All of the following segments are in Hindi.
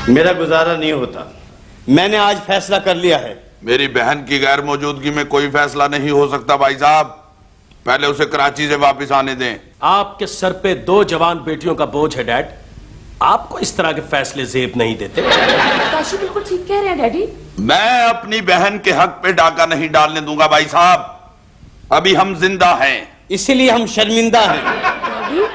मेरा गुजारा नहीं होता। मैंने आज फैसला कर लिया है। मेरी बहन की गैर मौजूदगी में कोई फैसला नहीं हो सकता भाई साहब। पहले उसे कराची से वापस आने दें। आपके सर पे 2 जवान बेटियों का बोझ है डैड, आपको इस तरह के फैसले जेब नहीं देते। काशी बिल्कुल ठीक कह रहे हैं डैडी। मैं अपनी बहन के हक पे डाका नहीं डालने दूंगा भाई साहब। अभी हम जिंदा हैं, इसीलिए हम शर्मिंदा हैं। डैडी,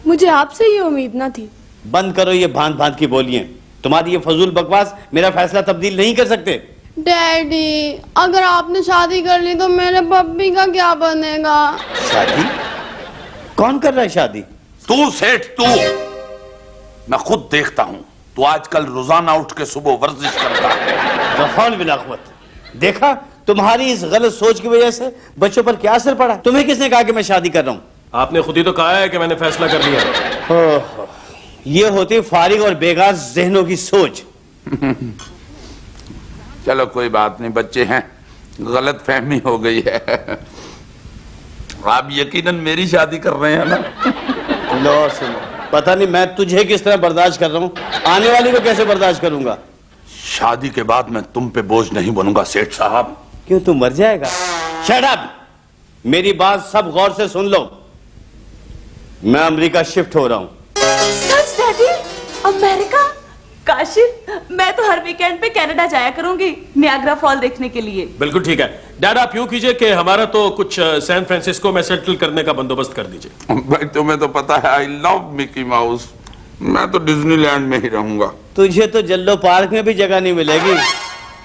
मुझे आपसे ये उम्मीद ना थी। बंद करो ये भांत भांत की बोलियां। तुम्हारी ये फजूल बकवास मेरा फैसला तब्दील नहीं कर सकते। डैडी, अगर आपने शादी कर ली तो मेरे पप्पी का क्या बनेगा? शादी? कौन कर रहा है शादी? तू सेठ तू। मैं खुद देखता हूं, तू आजकल रोजाना उठ के सुबह वर्जिश करता है। हौल बिला कुव्वत। देखा, तुम्हारी इस गलत सोच की वजह से बच्चों पर क्या असर पड़ा। तुम्हें किसने कहा कि मैं शादी कर रहा हूं? आपने खुद ही तो कहा है कि मैंने फैसला कर लिया है। ये होती फारिग और बेगार जहनों की सोच। चलो कोई बात नहीं, बच्चे हैं, गलत फहमी हो गई है। आप यकीनन मेरी शादी कर रहे हैं ना? लो सुनो, पता नहीं मैं तुझे किस तरह बर्दाश्त कर रहा हूं, आने वाली को कैसे बर्दाश्त करूंगा। शादी के बाद मैं तुम पे बोझ नहीं बनूंगा सेठ साहब। क्यों, तू मर जाएगा? Shut up! मेरी बात सब गौर से सुन लो। मैं अमेरिका शिफ्ट हो रहा हूं। सच डैडी? अमेरिका? काशिफ, मैं तो हर वीकेंड पे कनाडा जाया करूंगी नियाग्रा फॉल देखने के लिए। बिल्कुल ठीक है डैड, आप यूं कीजिए कि हमारा तो कुछ सैन फ्रांसिस्को में सेटल करने का बंदोबस्त कर दीजिए। भाई तुम्हें तो पता है आई लव मिकी माउस। मैं तो डिज्नीलैंड में ही रहूंगा। तुझे तो जल्लो पार्क में भी जगह नहीं मिलेगी।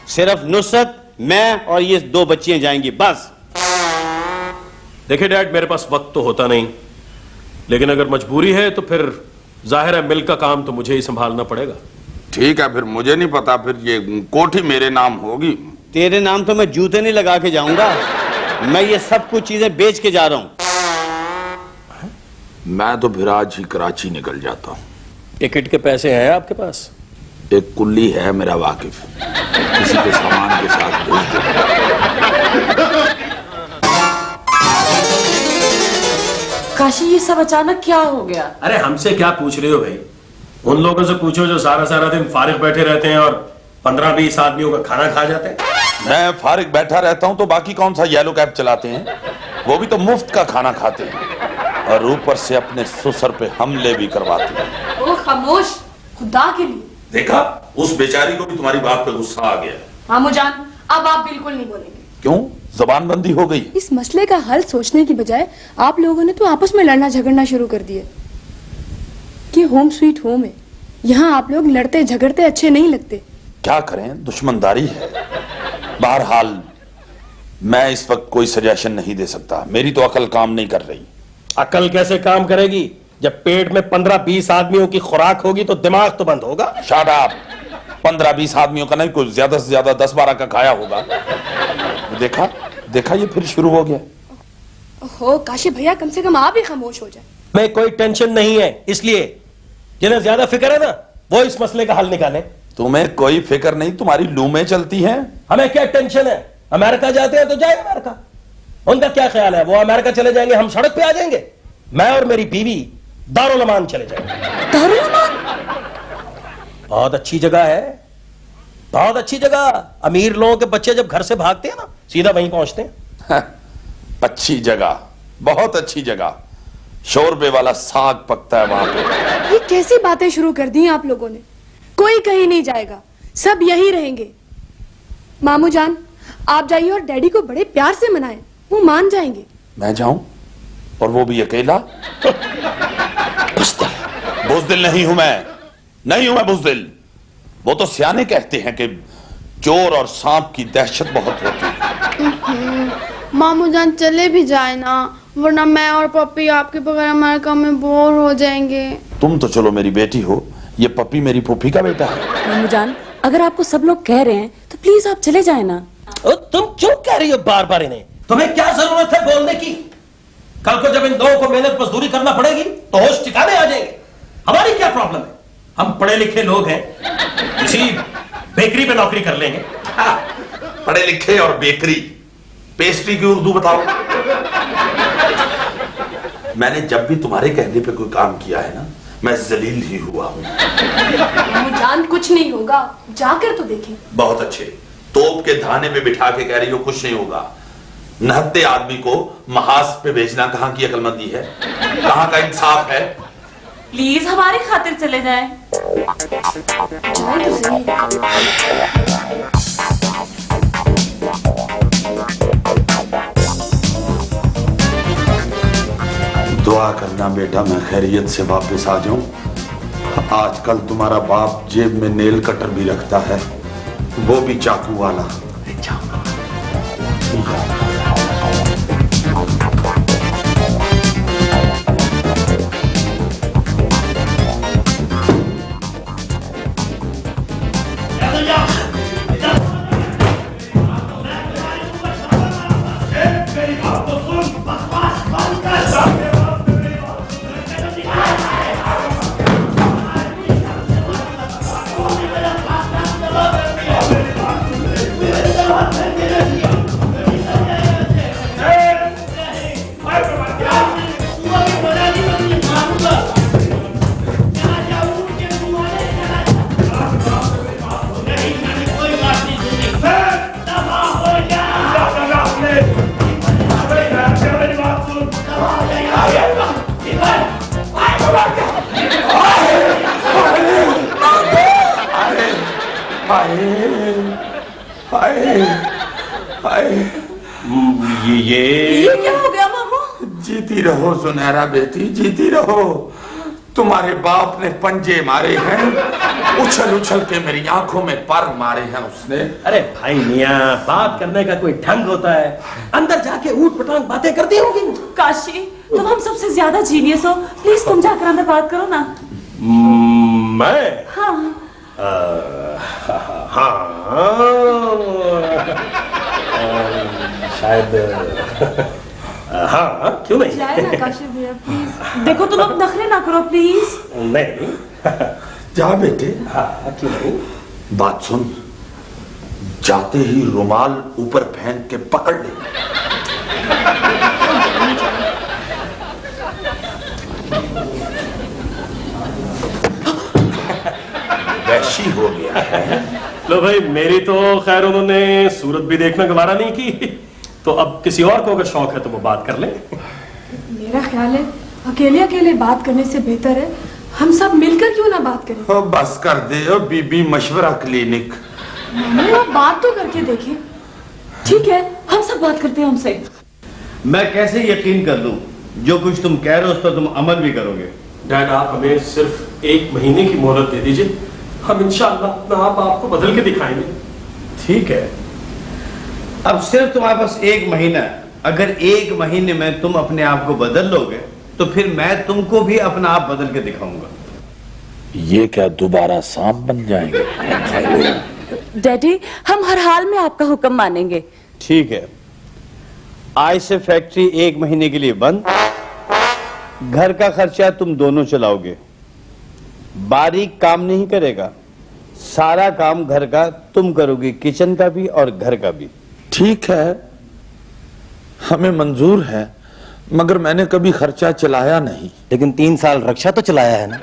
सिर्फ नुसरत, मैं और ये 2 बच्चियां जाएंगी बस। देखिए डैड, मेरे पास वक्त तो होता नहीं, लेकिन अगर मजबूरी है तो फिर जाहिर है मिल का काम तो मुझे ही संभालना पड़ेगा। ठीक है, फिर मुझे नहीं पता, फिर ये कोठी मेरे नाम होगी। तेरे नाम तो मैं जूते नहीं लगा के जाऊंगा। मैं ये सब कुछ चीजें बेच के जा रहा हूं। मैं तो फिर आज ही कराची निकल जाता हूँ। टिकट के पैसे हैं आपके पास? एक कुल्ली है मेरा वाकिफ, किसी के सामान के साथ भेज दो। काशी, ये सब अचानक क्या हो गया? अरे हमसे क्या पूछ रहे हो भाई? उन लोगों से पूछो जो सारा सारा दिन फारिग बैठे रहते हैं और 15-20 आदमियों का खाना खा जाते हैं। मैं फारिग बैठा रहता हूँ तो बाकी कौन सा येलो कैब चलाते हैं? वो भी तो मुफ्त का खाना खाते हैं और ऊपर से अपने ससुर पे हमले भी करवाते हैं। ओ खामोश, खुदा के लिए। देखा, उस बेचारी को भी तुम्हारी बात पे गुस्सा आ गया। मामू जान, अब आप बिल्कुल नहीं बोलेंगे। क्यों, जबान बंदी हो गई? इस मसले का हल सोचने की बजाय आप लोगों ने तो आपस में लड़ना झगड़ना शुरू कर दिया। कि होम स्वीट होम है, यहाँ आप लोग लड़ते झगड़ते अच्छे नहीं लगते। क्या करें, दुश्मनदारी है। बहरहाल मैं इस वक्त कोई सजेशन नहीं दे सकता, मेरी तो अकल काम नहीं कर रही। अकल कैसे काम करेगी? जब पेट में 15-20 आदमियों की खुराक होगी तो दिमाग तो बंद होगा। Shut up! 15-20 आदमियों का नहीं, कोई ज्यादा से ज्यादा 10-12 का खाया होगा। देखा देखा, ये फिर शुरू हो गया। ओहो काशी भैया, कम से कम आप ही खामोश हो जाए। मैं कोई टेंशन नहीं है, इसलिए जिन्हें ज्यादा फिक्र है ना वो इस मसले का हल निकाले। तुम्हें कोई फिक्र नहीं, तुम्हारी लूमें चलती हैं। हमें क्या टेंशन है? अमेरिका जाते हैं तो जाए अमेरिका। उनका क्या ख्याल है? वो अमेरिका चले जाएंगे, हम सड़क पे आ जाएंगे। मैं और मेरी बीवी दारुल अमान चले जाएंगे। दारुल अमान? बहुत अच्छी जगह है, बहुत अच्छी जगह। अमीर लोगों के बच्चे जब घर से भागते हैं ना, सीधा वहीं पहुंचते हैं। अच्छी जगह, बहुत अच्छी जगह। शोरबे वाला साग पकता है वहां पे। ये कैसी बातें शुरू कर दी आप लोगों ने? कोई कहीं नहीं जाएगा, सब यहीं रहेंगे। मामू जान, आप जाइए और डैडी को बड़े प्यार से मनाएं, वो मान जाएंगे। मैं जाऊं और वो भी अकेला? बुज़दिल नहीं हूं मैं, नहीं हूं मैं बुज़दिल। वो तो सियाने कहते हैं कि चोर और सांप की दहशत बहुत होती है। मामू जान चले भी जाए ना, वरना मैं और पप्पी आपके बगैर अमेरिका में बोर हो जाएंगे। तुम तो चलो मेरी बेटी हो, ये पप्पी मेरी फूफी का बेटा है। मामू जान, अगर आपको सब लोग कह रहे हैं तो प्लीज आप चले जाए ना। तुम क्यों कह रही हो बार बार इन्हें? तुम्हें क्या जरूरत है बोलने की? कल को जब इन लोगों को मेहनत मजदूरी करना पड़ेगी तो होश ठिकाने आ जाएंगे। हमारी क्या प्रॉब्लम है? हम पढ़े लिखे लोग हैं, किसी बेकरी पे नौकरी कर लेंगे। पढ़े लिखे और बेकरी, पेस्ट्री की उर्दू बताओ। मैंने जब भी तुम्हारे कहने पे कोई काम किया है ना, मैं जलील ही हुआ हूं। मामू जान कुछ नहीं होगा, जाकर तो देखें। बहुत अच्छे, तोप के धाने पे बिठा के कह रही हो कुछ नहीं होगा। नहत्ते आदमी को महाज पे भेजना कहां की अक्लमंदी है, कहां का इंसाफ है? प्लीज हमारी खातिर चले जाएं। जाए तो सही। दुआ करना बेटा मैं खैरियत से वापस आ जाऊं। आजकल तुम्हारा बाप जेब में नेल कटर भी रखता है, वो भी चाकू वाला। ये क्या हो गया मामू? जीती रहो सुनहरा बेटी, जीती रहो। तुम्हारे बाप ने पंजे मारे हैं, उछल उछल के मेरी आंखों में पर मारे हैं उसने। अरे भाई मियां, बात करने का कोई ढंग होता है? अंदर जाके ऊट पटांग बातें करती होगी। काशी, तुम हम सबसे ज्यादा जीनियस हो, प्लीज तुम जाकर अंदर बात करो ना। मैं? हाँ शायद हाँ, क्यों नहीं? जाए ना काशिफ भैया प्लीज। देखो तुम अब नखरे ना करो प्लीज। नहीं। जा बेटे। हाँ, क्यों नहीं? बात सुन, जाते ही रुमाल ऊपर फेंक के पकड़ ले। वैशी हो गया है। लो भाई, मेरी तो खैर उन्होंने सूरत भी देखना गवारा नहीं की, तो अब किसी और को अगर शौक है तो वो बात कर ले। मेरा ख्याल है अकेले अकेले बात करने से बेहतर है हम सब मिलकर क्यों ना बात करें। ओ बस कर दे ओ बीबी मशवरा क्लिनिक। मामू आप बात तो करके देखें। ठीक है, हम सब बात करते हैं हमसे। मैं कैसे यकीन कर लूं जो कुछ तुम कह रहे हो उस पर तुम अमल भी करोगे? डैड, आप हमें सिर्फ 1 महीने की मोहलत दे दीजिए, हम इंशाअल्लाह अपना आप आपको बदल के दिखाएंगे। ठीक है, अब सिर्फ तुम्हारे पास 1 महीना है। अगर 1 महीने में तुम अपने आप को बदल लोगे तो फिर मैं तुमको भी अपना आप बदल के दिखाऊंगा। ये क्या दोबारा सांप बन जाएंगे? डैडी, हम हर हाल में आपका हुक्म मानेंगे। ठीक है, आज से फैक्ट्री 1 महीने के लिए बंद। घर का खर्चा तुम दोनों चलाओगे। बारीक काम नहीं करेगा, सारा काम घर का तुम करोगी, किचन का भी और घर का भी। ठीक है, हमें मंजूर है, मगर मैंने कभी खर्चा चलाया नहीं। लेकिन 3 साल रक्षा तो चलाया है ना।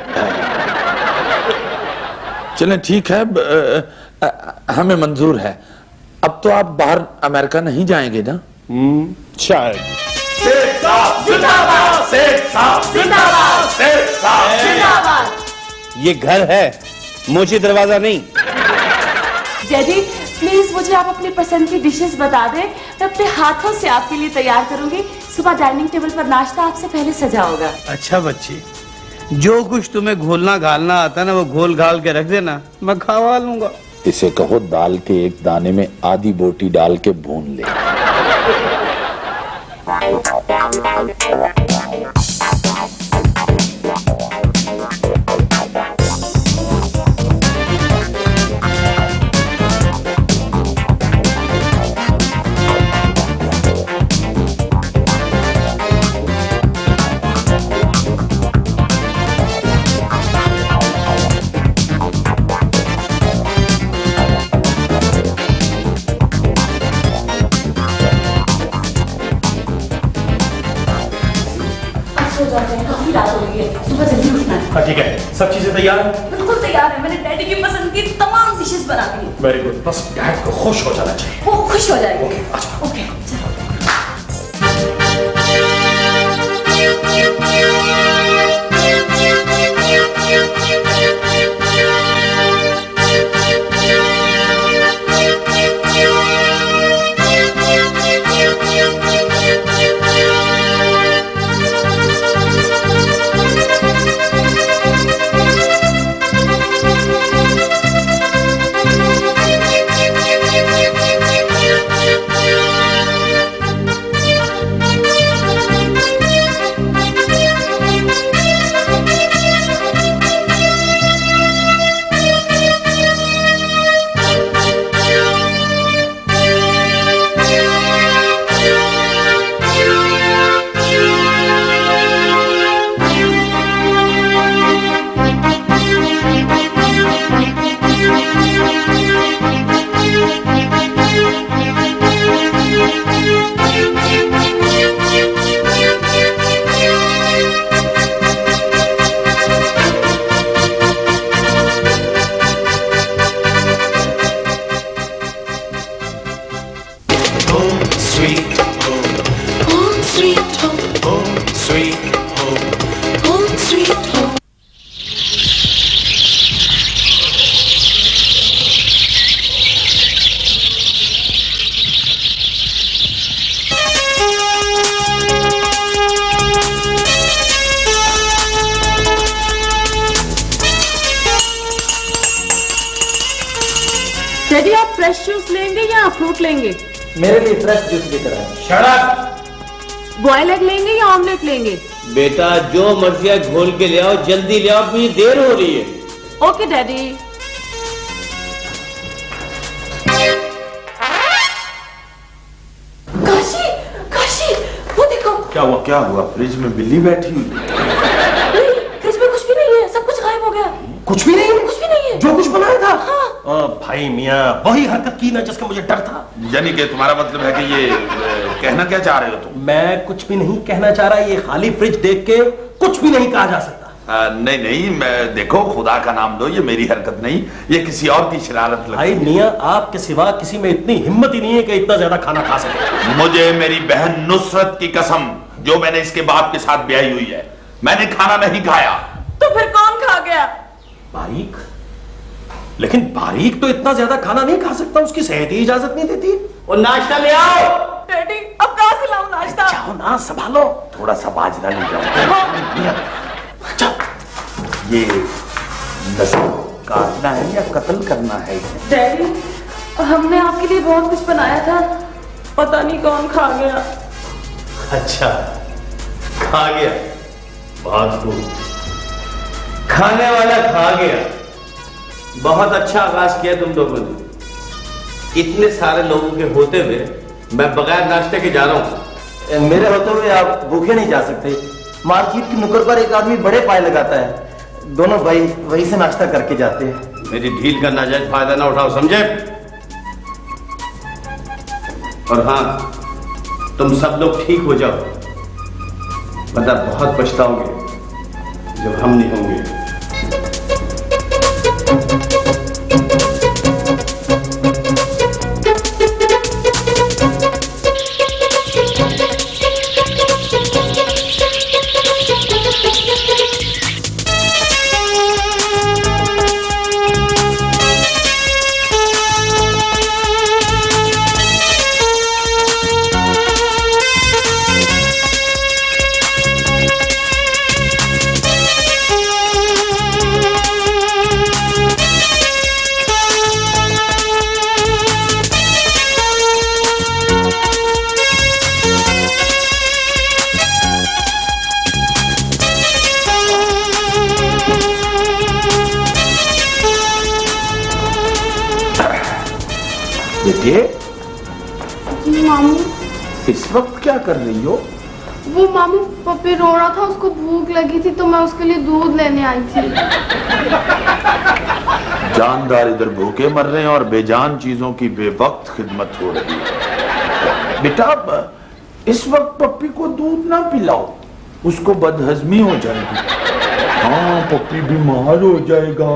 चलें ठीक है, हमें मंजूर है। अब तो आप बाहर अमेरिका नहीं जाएंगे ना? शायद। ये घर है, मुझे दरवाजा नहीं। डैडी प्लीज मुझे आप अपनी पसंद की डिशेस बता दें, मैं अपने हाथों से आपके लिए तैयार करूंगी। सुबह डाइनिंग टेबल पर नाश्ता आपसे पहले सजा होगा। अच्छा बच्ची, जो कुछ तुम्हें घोलना घालना आता ना वो घोल घाल के रख देना, मैं खवा लूंगा। इसे कहो दाल के एक दाने में आधी बोटी डाल के भून ले। सो जाते हैं, काफी रात हो गई है, सुबह जल्दी उठना है। हाँ ठीक है, सब चीजें तैयार हैं? बिल्कुल तैयार है, मैंने डैडी की पसंद की तमाम डिशेस बना दी हैं। वेरी गुड, बस डैड को खुश हो जाना चाहिए। वो खुश हो जाएंगे। ओके, अच्छा। ओके, चलो। डैडी आप फ्रेश जूस लेंगे या फ्रूट लेंगे? मेरे लिए फ्रेश जूस लेकर आए। Shut up. बॉयल एग लेंगे या ऑमलेट लेंगे? बेटा जो मर्जी है घोल के ले आओ, जल्दी ले आओ, मुझे देर हो रही है। Okay daddy. काशी, काशी, वो देखो। क्या हुआ? फ्रिज में बिल्ली बैठी हुई है। नहीं, फ्रिज में कुछ भी नहीं है, सब कुछ गायब हो गया। कुछ भी नहीं है? कुछ भी नहीं है। जो कुछ बनाया था? हाँ। भाई मियाँ, वही हरकत की ना जिसका मुझे डर था। यानी कि तुम्हारा मतलब है कि ये कहना क्या चाह रहे हो तुम? मैं कुछ भी नहीं कहना चाह रहा, ये खाली फ्रिज देख के कुछ भी नहीं कहा जा सकता। नहीं, मैं देखो, खुदा का नाम लो, ये मेरी हरकत नहीं, ये किसी और की शरारत भाई लगती है। मियाँ, आपके सिवा किसी में इतनी हिम्मत ही नहीं है कि इतना ज्यादा खाना खा सके। मुझे मेरी बहन नुसरत की कसम, जो मैंने इसके बाप के साथ ब्याही हुई है, मैंने खाना नहीं खाया। तो फिर कौन खा गया? बारीक? लेकिन बारीक तो इतना ज्यादा खाना नहीं खा सकता, उसकी सेहत ही इजाजत नहीं देती। और नाश्ता ले आओ। डैडी अब कहाँ से लाऊं नाश्ता? जाओ ना, संभालो। थोड़ा सा बाजरा ले जाओ। अच्छा, ये नस्ल काटना है या कत्ल करना है? डैडी हमने आपके लिए बहुत कुछ बनाया था, पता नहीं कौन खा गया। अच्छा, खा गया? बहुत खूब, खाने वाला खा गया। बहुत अच्छा आगाज किया तुम लोगों ने। इतने सारे लोगों के होते हुए मैं बगैर नाश्ते के जा रहा हूं। मेरे होते हुए आप भूखे नहीं जा सकते। मार्केट की नुक्कड़ पर एक आदमी बड़े पाए लगाता है, दोनों भाई वहीं से नाश्ता करके जाते हैं। मेरी ढील का नाजायज फायदा ना उठाओ, समझे? और हाँ, तुम सब लोग ठीक हो जाओ, वरना बहुत पछताओगे जब हम नहीं होंगे। बेटे, मामू, इस वक्त क्या कर रही हो? वो मामू पप्पी रो रहा था, उसको भूख लगी थी तो मैं उसके लिए दूध लेने आई थी। जानदार इधर भूखे मर रहे हैं और बेजान चीजों की बेवक्त खिदमत हो रही है। बेटा, इस वक्त पप्पी को दूध ना पिलाओ, उसको बदहजमी हो जाएगी। हाँ पप्पी बीमार हो जाएगा।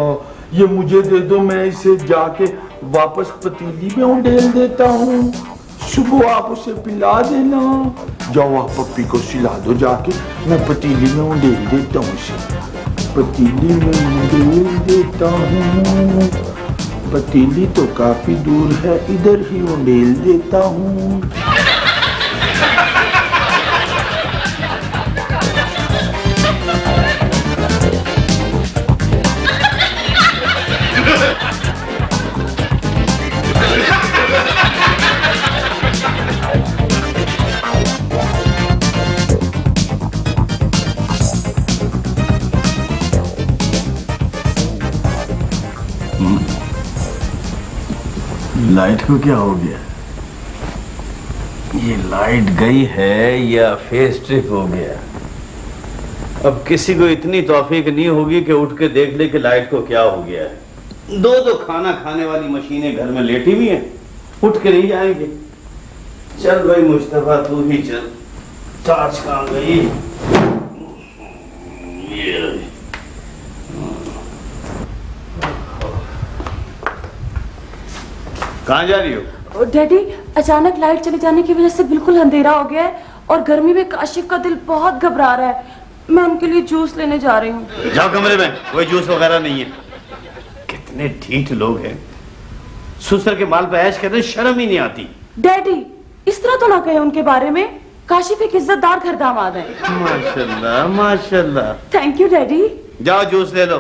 ये मुझे दे दो, मैं इसे जाके वापस पतीली में उंडेल देता हूँ। सुबह आप उसे पिला देना। जाओ आप पप्पी को सिला दो जाके, मैं पतीली में उंडेल देता हूँ इसे। पतीली में उंडेल देता हूँ। पतीली तो काफी दूर है, इधर ही उंडेल देता हूँ। लाइट को क्या हो गया? ये लाइट गई है या फेस ट्रिप हो गया? अब किसी को इतनी तौफीक नहीं होगी कि उठ के देख ले कि लाइट को क्या हो गया है। दो खाना खाने वाली मशीनें घर में लेटी हुई हैं, उठ के नहीं जाएंगे। चल भाई मुस्तफा, तू ही चल। चार्ज कहाँ गई? ये कहाँ जा रही हो? डैडी, अचानक लाइट चले जाने की वजह से बिल्कुल अंधेरा हो गया है और गर्मी में काशिफ का दिल बहुत घबरा रहा है। मैं उनके लिए जूस लेने जा रही हूँ। जाओ कमरे में, कोई जूस वगैरह नहीं है। कितने ढीठ लोग हैं, ससुर के माल पे ऐश करने शर्म ही नहीं आती। डैडी, इस तरह तो ना कहे उनके बारे में। काशिफ एक इज्जतदार घर दामाद है। माशाल्लाह माशाल्लाह। Thank you daddy. जाओ जूस ले लो।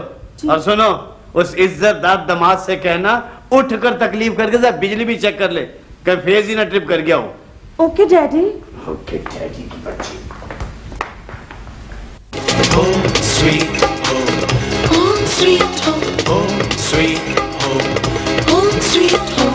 और सुनो, उस इज्जतदार दामाद से कहना उठ कर तकलीफ करके जरा बिजली भी चेक कर ले, कहीं फेज ही ना ट्रिप कर गया हो। Okay daddy. ओके डैडी की बच्ची। Home sweet home. Home sweet home. Home sweet home. Home sweet home.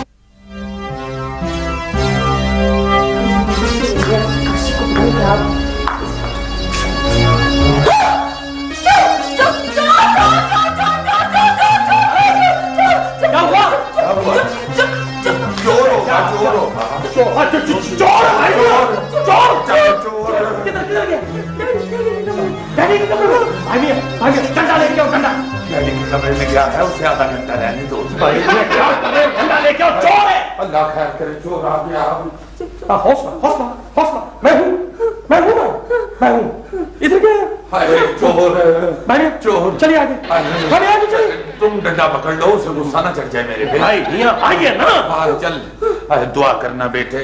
Daddy के कमरे में गया है, उसे आधा घंटा रहने दो। अल्लाह खैर करे, चोर आ गया। हौसला हौसला हौसला, मैं हूँ इधर क्या? अरे चोर, चोर, चलिए आगे, आगे चलिए। तुम डंडा पकड़ लो, उसे गुस्सा ना चढ़ जाए मेरे पे। भाई भैया आइए ना। हाँ चल, अरे दुआ करना बेटे।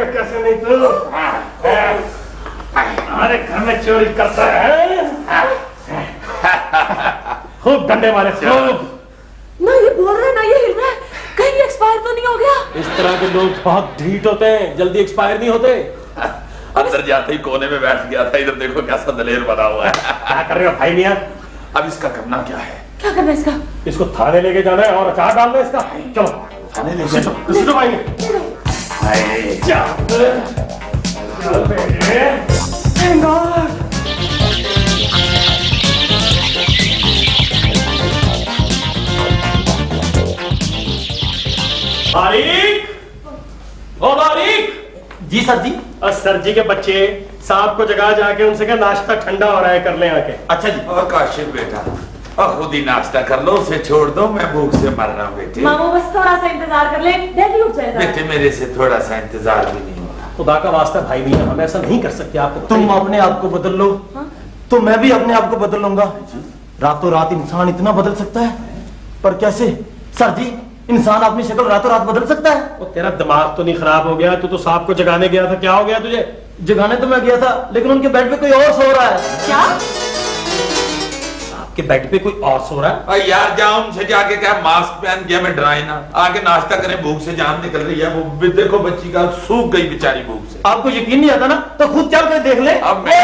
कैसे नहीं तू? हमारे घर में चोरी करता है। खूब डंडे मारे, खूब। ना ये बोल रहा है ना ये हिल रहा है, कहीं एक्सपायर तो नहीं हो गया? इस तरह के लोग बहुत ढीठ होते हैं, जल्दी एक्सपायर नहीं होते। अंदर जाते ही कोने में बैठ गया था। इधर देखो कैसा दलेर बना हुआ है। क्या कर रहे हो भाई मियां? अब इसका करना क्या है? क्या करना है इसका? इसको थाने लेके जाना है और अचार डालना है इसका। चलो थाने ले चलो भाई। चल बेटे। Thank God. तारीख, ओ तारीख। जी सर जी। और सर जी के बच्चे साहब को जगा जाके उनसे क्या नाश्ता ठंडा हो रहा है, कर ले आके। अच्छा जी। और काशिफ बेटा, और खुद ही नाश्ता कर लो, उसे छोड़ दो, मैं भूख से मर रहा हूँ बेटे। मामू बस थोड़ा सा इंतजार कर ले, डैडी उठ जाएगा। बेटे मेरे से थोड़ा सा इंतजार भी नहीं होता। खुदा का वास्ता भाई भैया, हम ऐसा नहीं कर सकते। आपको तुम अपने आप को बदल लो, तो मैं भी अपने आप को बदल लूंगा। रातों रात इंसान इतना बदल सकता है, पर कैसे? सर जी, इंसान अपनी शक्ल रातों रात बदल सकता है? वो तेरा दिमाग तो नहीं खराब हो गया? तू तो साहब को जगाने गया था, क्या हो गया तुझे? जगाने तो मैं गया था, लेकिन उनके बेड पे कोई और सो रहा है। क्या? के बेड पे कोई और सो रहा है? अरे यार जाओ उनसे जाके क्या, मास्क पहन गया, मैं डराए ना, आके नाश्ता करें, भूख से जान निकल रही है। वो भी देखो बच्ची का सूख गई बेचारी भूख से। आपको यकीन नहीं आता ना, तो खुद चल कर देख ले। अब मैं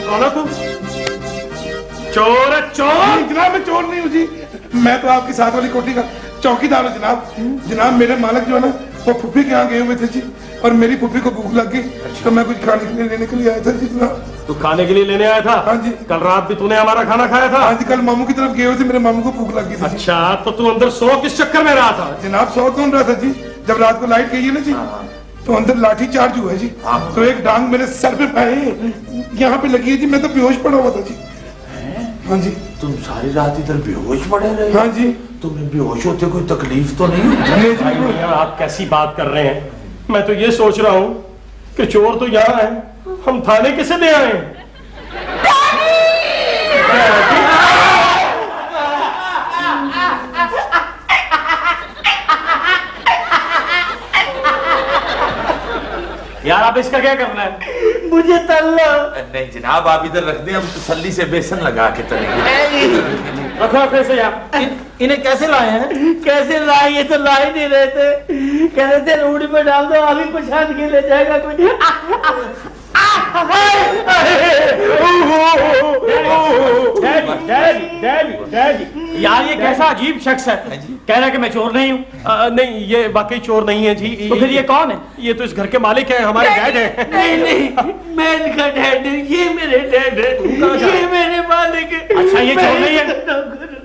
कौन है तुम? चोर है, चोर। जनाब मैं चोर नहीं हूँ जी, मैं तो आपकी साथ वाली कोठी का चौकीदार हूँ जनाब। जनाब मेरे मालिक जो है ना वो फूफी के यहाँ गए हुए थे जी, और मेरी फूफी को भूख लग गई तो मैं कुछ खाने के लिए लेने के लिए आया था जी जनाब। तू खाने के लिए लेने आया था? हाँ जी। कल रात भी तूने हमारा खाना खाया था? हाँ जी, कल मामू की तरफ गए हुए थे, मेरे मामू को भूख लग गई थी। अच्छा, तो तू अंदर सो किस चक्कर में रहा था? जनाब सो कौन रहा था जी, जब रात को लाइट गई है ना जी तो अंदर लाठी चार्ज हुआ है जी, तो एक डांग मेरे सर पे यहाँ पे लगी है जी, मैं तो बेहोश पड़ा हुआ था जी। हाँ जी। तुम सारी रात इधर बेहोश पड़े रहे? हाँ जी। तुम्हें बेहोश होते कोई तकलीफ तो नहीं भाई मियां, आप कैसी बात कर रहे हैं? मैं तो ये सोच रहा हूँ कि चोर तो यहाँ है, हम थाने किसे दे आए? यार आप इसका क्या करना है? मुझे तल्ला नहीं जनाब, आप इधर रख दें, हम तसल्ली से बेसन लगा के तलेंगे। रखो रखो इसे यार। इन्हें कैसे लाए हैं? कैसे लाए? ये तो ला ही नहीं रहे थे, कह रहे थे रूढ़ी में डाल दो, अभी पछाड़ के ले जाएगा कोई। डैडी यार ये कैसा अजीब शख्स है, कह रहा है कि मैं चोर नहीं हूँ। नहीं, ये वाकई चोर नहीं है जी। तो फिर ये कौन है? ये तो इस घर के मालिक हैं, हमारे डैड हैं। नहीं नहीं, मैं इनका डैड हूँ, ये मेरे डैड है, ये मेरे मालिक है। अच्छा, ये चोर नहीं है?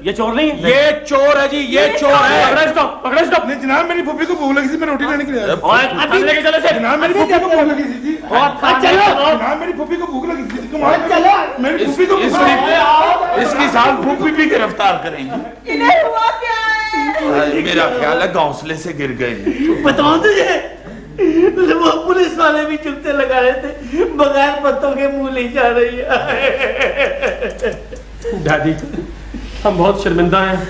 ये चोर नहीं है? ये चोर है जी, ये चोर है। पकड़ो इसको, पकड़ो इसको। नहीं जनाब, मेरी फूफी को भूख लगी थी, मैं रोटी लेने के लिए आया। और लेके चलो से। जनाब मेरी फूफी को भूख लगी थी जी। चलो जनाब मेरी फूफी को भूख लगी थी, मेरी फूफी को इसकी साल फूफी भी गिरफ्तार करेंगे। इन्हें हुआ क्या है? मेरा ख्याल है घोंसले से गिर गए। बताओ तुझे, वो पुलिस वाले भी चुपते लगा रहे थे, बगैर पत्तों के मुंह ले जा रही है। डैडी हम बहुत शर्मिंदा हैं,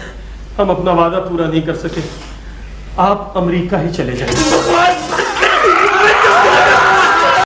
हम अपना वादा पूरा नहीं कर सके, आप अमेरिका ही चले जाएं।